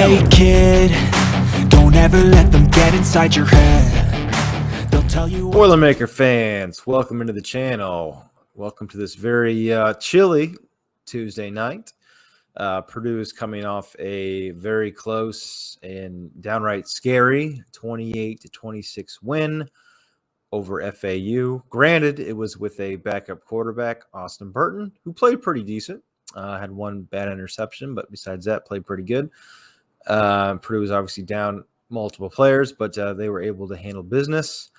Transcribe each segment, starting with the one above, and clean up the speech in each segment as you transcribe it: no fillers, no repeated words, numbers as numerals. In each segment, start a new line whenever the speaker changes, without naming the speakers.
Hey kid, don't ever let them get inside your head. They'll tell you what
Boilermaker fans, welcome into the channel. Welcome to this very chilly Tuesday night. Purdue is coming off a very close and downright scary 28-26 win over FAU. Granted, it was with a backup quarterback, Austin Burton, who played pretty decent. Had one bad interception, but besides that, played pretty good. Purdue was obviously down multiple players, but they were able to handle business.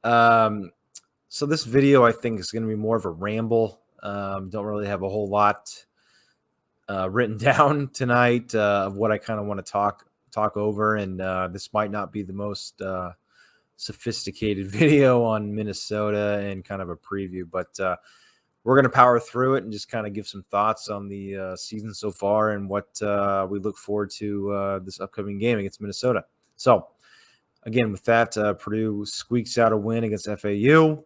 So this video, I think, is going to be more of a ramble. Don't really have a whole lot written down tonight of what I kind of want to talk over, and this might not be the most sophisticated video on Minnesota and kind of a preview, but we're going to power through it and just kind of give some thoughts on the season so far and what we look forward to this upcoming game against Minnesota. So, again, with that, Purdue squeaks out a win against FAU.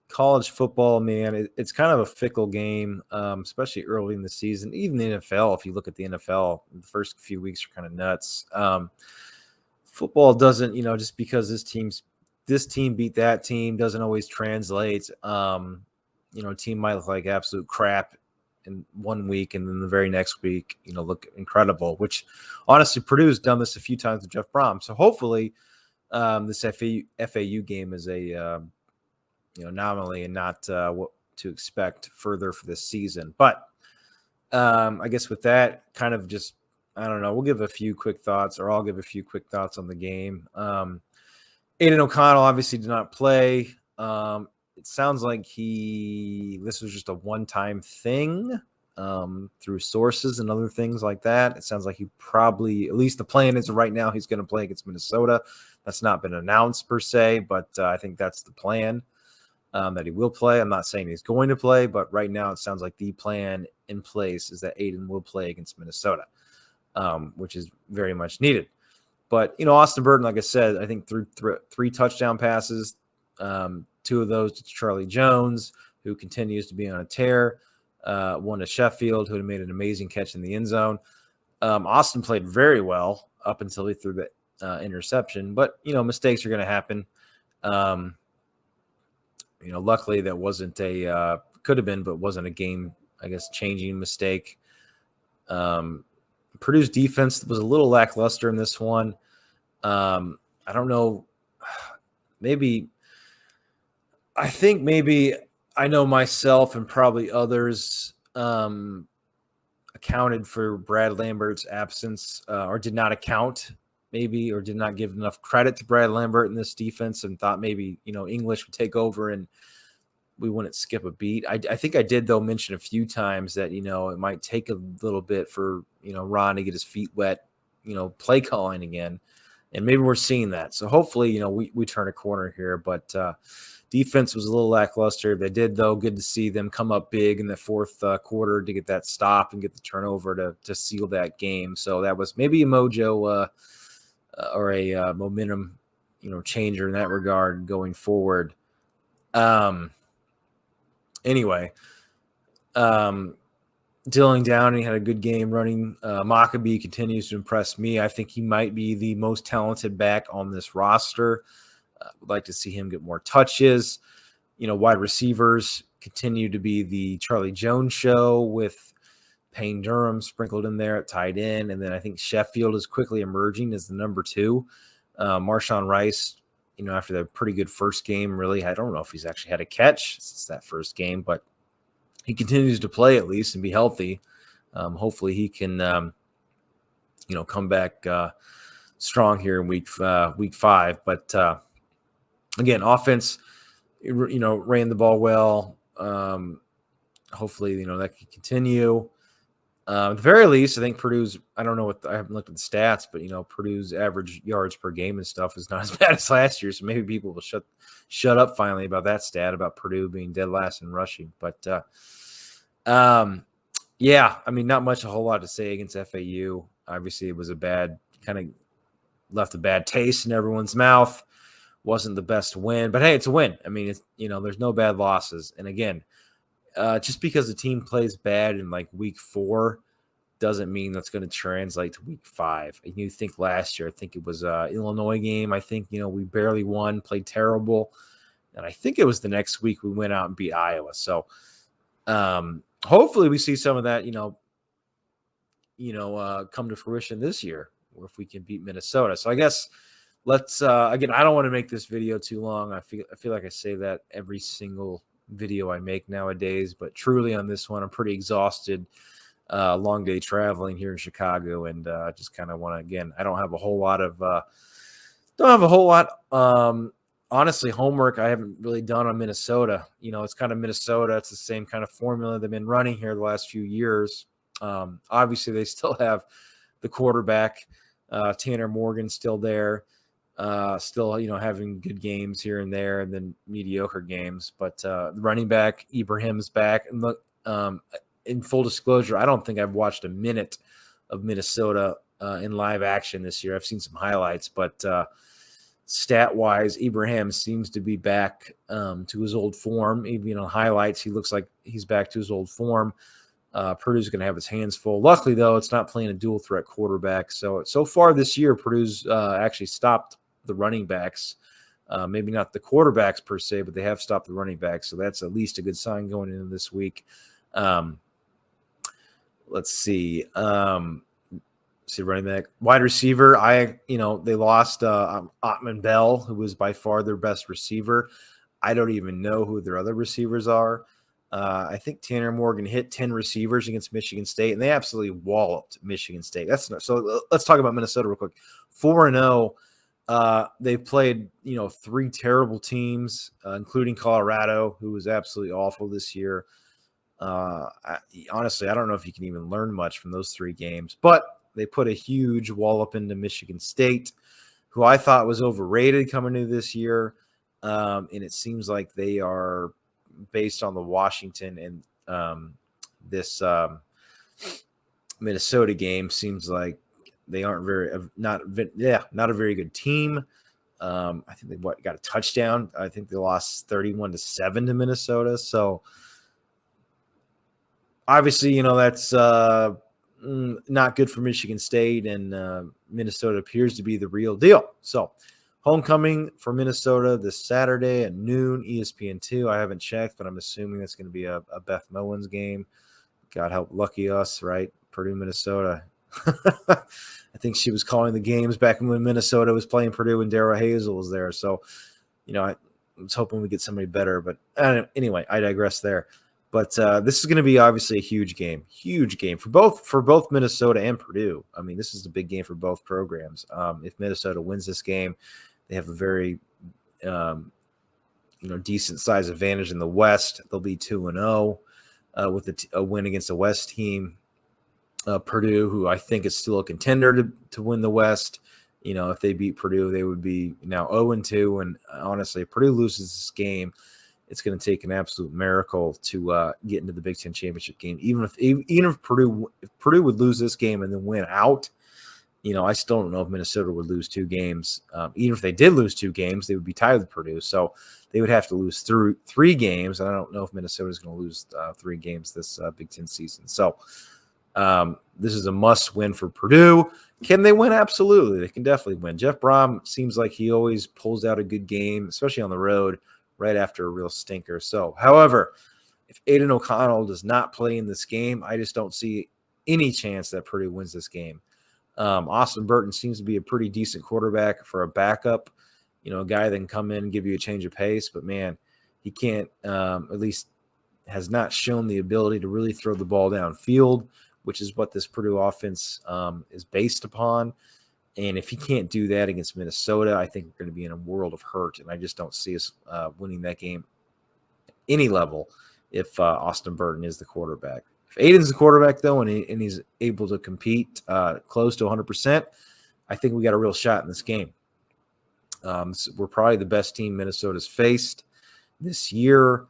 College football, man, it's kind of a fickle game, especially early in the season. Even the NFL, if you look at the NFL, the first few weeks are kind of nuts. Football doesn't, just because this team beat that team doesn't always translate. A team might look like absolute crap in 1 week, and then the very next week, look incredible, which honestly, Purdue's done this a few times with Jeff Brom. So hopefully this FAU game is a, anomaly and not what to expect further for this season. But I guess with that kind of just, I don't know, we'll give a few quick thoughts, or I'll give a few quick thoughts on the game. Aiden O'Connell obviously did not play. It sounds like this was just a one-time thing through sources and other things like that. It sounds like he probably, at least the plan is right now, he's going to play against Minnesota. That's not been announced per se, but I think that's the plan, that he will play. I'm not saying he's going to play, but right now it sounds like the plan in place is that Aiden will play against Minnesota, which is very much needed. But, Austin Burton, like I said, I think threw three touchdown passes, 2 of those to Charlie Jones, who continues to be on a tear. 1 to Sheffield, who had made an amazing catch in the end zone. Austin played very well up until he threw the interception. But, mistakes are going to happen. Luckily that wasn't could have been, but wasn't a game, I guess, changing mistake. Purdue's defense was a little lackluster in this one. I don't know. I think maybe I know myself and probably others accounted for Brad Lambert's absence, or did not account maybe, or did not give enough credit to Brad Lambert in this defense, and thought maybe, English would take over and we wouldn't skip a beat. I think I did, though, mention a few times that, it might take a little bit for, Ron to get his feet wet, play calling again. And maybe we're seeing that. So hopefully, we turn a corner here. But defense was a little lackluster. They did, though. Good to see them come up big in the fourth quarter to get that stop and get the turnover to seal that game. So that was maybe a mojo or a momentum, changer in that regard going forward. Anyway, Dylan Downing had a good game running. Maccabee continues to impress me. I think he might be the most talented back on this roster. Would like to see him get more touches. Wide receivers continue to be the Charlie Jones show, with Payne Durham sprinkled in there at tight end. And then I think Sheffield is quickly emerging as the number 2. Marshawn Rice, after the pretty good first game, really, I don't know if he's actually had a catch since that first game, but he continues to play at least and be healthy. Hopefully he can, come back strong here in week 5. But again, offense, ran the ball well. Hopefully, that can continue. At the very least, I think Purdue's, I don't know I haven't looked at the stats, but, Purdue's average yards per game and stuff is not as bad as last year. So maybe people will shut up finally about that stat, about Purdue being dead last in rushing. But, yeah, I mean, not a whole lot to say against FAU. Obviously, it was kind of left a bad taste in everyone's mouth. Wasn't the best win, but hey, it's a win. I mean, there's no bad losses. And again, just because the team plays bad in like week 4 doesn't mean that's going to translate to week 5. And you think last year, I think it was Illinois game. I think, we barely won, played terrible. And I think it was the next week we went out and beat Iowa. So hopefully we see some of that, come to fruition this year, or if we can beat Minnesota. So I guess let's again, I don't want to make this video too long. I feel like I say that every single video I make nowadays, but truly on this one, I'm pretty exhausted. Long day traveling here in Chicago, and just kind of want to, again, I don't have a whole lot honestly, homework I haven't really done on Minnesota. It's kind of Minnesota. It's the same kind of formula they've been running here the last few years. Obviously they still have the quarterback, Tanner Morgan, still there, still, having good games here and there, and then mediocre games, but the running back Ibrahim's back. And look, in full disclosure, I don't think I've watched a minute of Minnesota in live action this year. I've seen some highlights, but stat-wise, Ibrahim seems to be back to his old form. Even on highlights, he looks like he's back to his old form. Purdue's going to have his hands full. Luckily, though, it's not playing a dual-threat quarterback. So far this year, Purdue's actually stopped the running backs. Maybe not the quarterbacks per se, but they have stopped the running backs. So that's at least a good sign going into this week. Let's see. Running back, wide receiver. They lost Ottman Bell, who was by far their best receiver. I don't even know who their other receivers are. I think Tanner Morgan hit 10 receivers against Michigan State, and they absolutely walloped Michigan State. So let's talk about Minnesota real quick. 4-0. They've played, 3 terrible teams, including Colorado, who was absolutely awful this year. Honestly, I don't know if you can even learn much from those 3 games, but they put a huge wallop into Michigan State, who I thought was overrated coming into this year. And it seems like they are, based on the Washington and this Minnesota game, seems like they aren't not a very good team. I think they got a touchdown. I think they lost 31-7 to Minnesota. So obviously, that's not good for Michigan State, and Minnesota appears to be the real deal. So homecoming for Minnesota this Saturday at noon, ESPN2. I haven't checked, but I'm assuming that's going to be a Beth Mowins game. God help lucky us, right? Purdue, Minnesota. I think she was calling the games back when Minnesota was playing Purdue and Darrell Hazel was there. So, I was hoping we get somebody better. But anyway, I digress there. But this is going to be obviously a huge game for both Minnesota and Purdue. I mean, this is a big game for both programs. If Minnesota wins this game, they have a very, decent size advantage in the West. They'll be 2-0 with a win against the West team. Purdue, who I think is still a contender to win the West. If they beat Purdue, they would be now 0-2. And honestly, if Purdue loses this game, it's going to take an absolute miracle to get into the Big Ten championship game. Even if Purdue would lose this game and then win out, I still don't know if Minnesota would lose 2 games. Even if they did lose 2 games, they would be tied with Purdue. So they would have to lose through 3 games. And I don't know if Minnesota is going to lose 3 games this Big Ten season. So this is a must win for Purdue. Can they win? Absolutely. They can definitely win. Jeff Brom seems like he always pulls out a good game, especially on the road, right after a real stinker. So, however, if Aiden O'Connell does not play in this game, I just don't see any chance that Purdue wins this game. Austin Burton seems to be a pretty decent quarterback for a backup, a guy that can come in and give you a change of pace. But, man, he can't, at least has not shown the ability to really throw the ball downfield, which is what this Purdue offense is based upon. And if he can't do that against Minnesota, I think we're going to be in a world of hurt. And I just don't see us winning that game at any level if Austin Burton is the quarterback. If Aiden's the quarterback, though, and he's able to compete close to 100%, I think we got a real shot in this game. So we're probably the best team Minnesota's faced this year.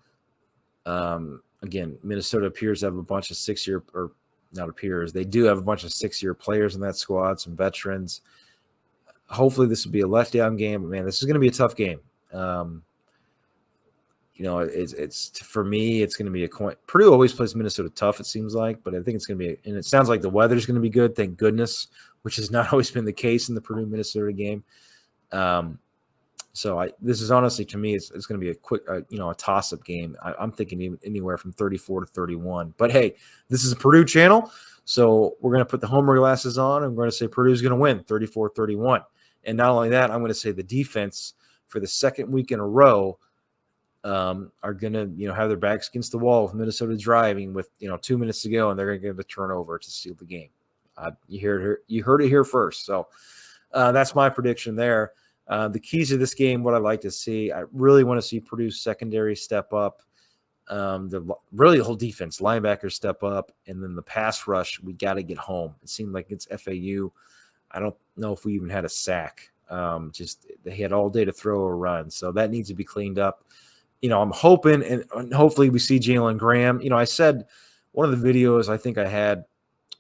Again, Minnesota appears to have a bunch of 6-year – or not appears. They do have a bunch of 6-year players in that squad, some veterans. Hopefully this will be a letdown game. But, man, this is going to be a tough game. it's for me, it's going to be a coin. Purdue always plays Minnesota tough, it seems like, but I think it's going to be, and it sounds like the weather's going to be good, thank goodness, which has not always been the case in the Purdue Minnesota game. So this is honestly, to me, it's going to be a quick, a toss-up game. I'm thinking anywhere from 34 to 31. But hey, this is a Purdue channel, so we're going to put the homer glasses on, and we're going to say Purdue's going to win 34-31. And not only that, I'm going to say the defense for the second week in a row are going to, have their backs against the wall with Minnesota driving with, 2 minutes to go, and they're going to give a turnover to steal the game. You heard it here first. So that's my prediction there. The keys of this game, what I'd like to see, I really want to see Purdue's secondary step up. The whole defense, linebackers step up, and then the pass rush, we got to get home. It seemed like it's FAU. I don't know if we even had a sack. Just they had all day to throw or run, so that needs to be cleaned up. I'm hoping and hopefully we see Jalen Graham. I said one of the videos I think I had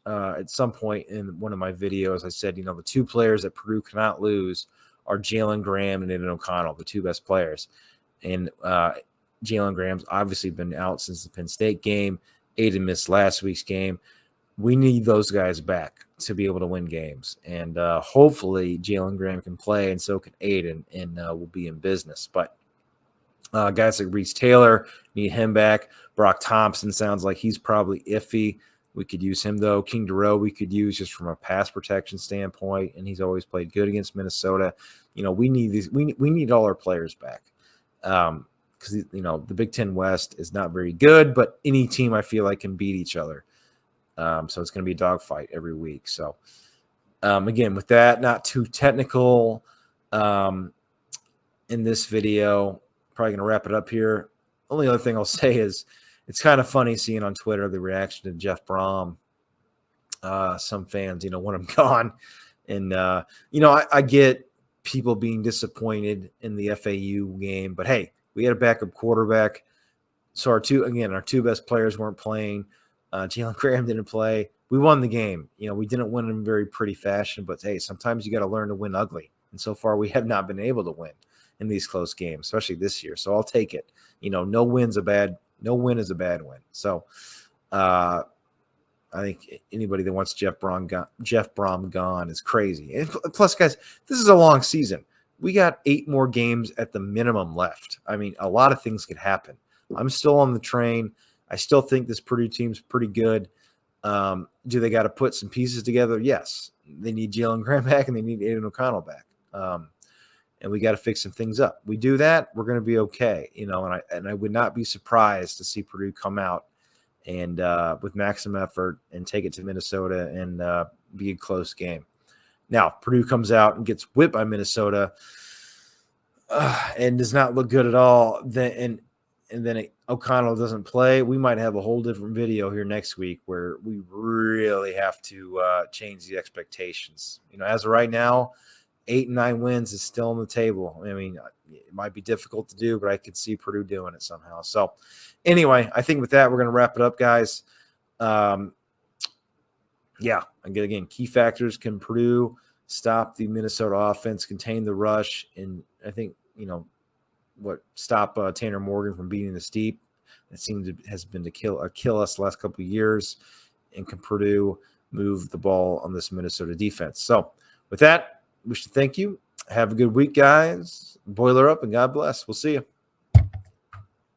at some point in one of my videos, I said, the two players that Purdue cannot lose are Jalen Graham and Aiden O'Connell, the two best players. And Jalen Graham's obviously been out since the Penn State game. Aiden missed last week's game. We need those guys back to be able to win games. And hopefully Jalen Graham can play, and so can Aiden, and we'll be in business. But guys like Reese Taylor, need him back. Brock Thompson sounds like he's probably iffy. We could use him, though. King Duro we could use just from a pass protection standpoint, and he's always played good against Minnesota. We need these. We need all our players back because the Big Ten West is not very good, but any team I feel like can beat each other. So it's going to be a dogfight every week. So again, with that, not too technical in this video. Probably going to wrap it up here. Only other thing I'll say is it's kind of funny seeing on Twitter the reaction to Jeff Brom. Some fans, want him gone. And, I get people being disappointed in the FAU game. But, hey, we had a backup quarterback. So our two best players weren't playing. Jalen Graham didn't play. We won the game. We didn't win in very pretty fashion. But, hey, sometimes you got to learn to win ugly. And so far we have not been able to win in these close games, especially this year. So I'll take it. No win is a bad win. So I think anybody that wants Jeff Brom gone is crazy. And plus, guys, this is a long season. We got 8 more games at the minimum left. I mean, a lot of things could happen. I'm still on the train. I still think this Purdue team's pretty good. Do they got to put some pieces together? Yes. They need Jalen Graham back, and they need Aiden O'Connell back. And we got to fix some things up. We do that, we're going to be okay, and I would not be surprised to see Purdue come out and with maximum effort and take it to Minnesota and be a close game. Now, Purdue comes out and gets whipped by Minnesota and does not look good at all. Then O'Connell doesn't play. We might have a whole different video here next week where we really have to change the expectations. As of right now, 8 and 9 wins is still on the table. I mean, it might be difficult to do, but I could see Purdue doing it somehow. So anyway, I think with that, we're going to wrap it up, guys. Again, key factors. Can Purdue stop the Minnesota offense, contain the rush, and I think, stop Tanner Morgan from beating the steep? It seems has been to kill us the last couple of years. And can Purdue move the ball on this Minnesota defense? So with that, we should thank you. Have a good week, guys. Boiler up, and God bless. We'll see you.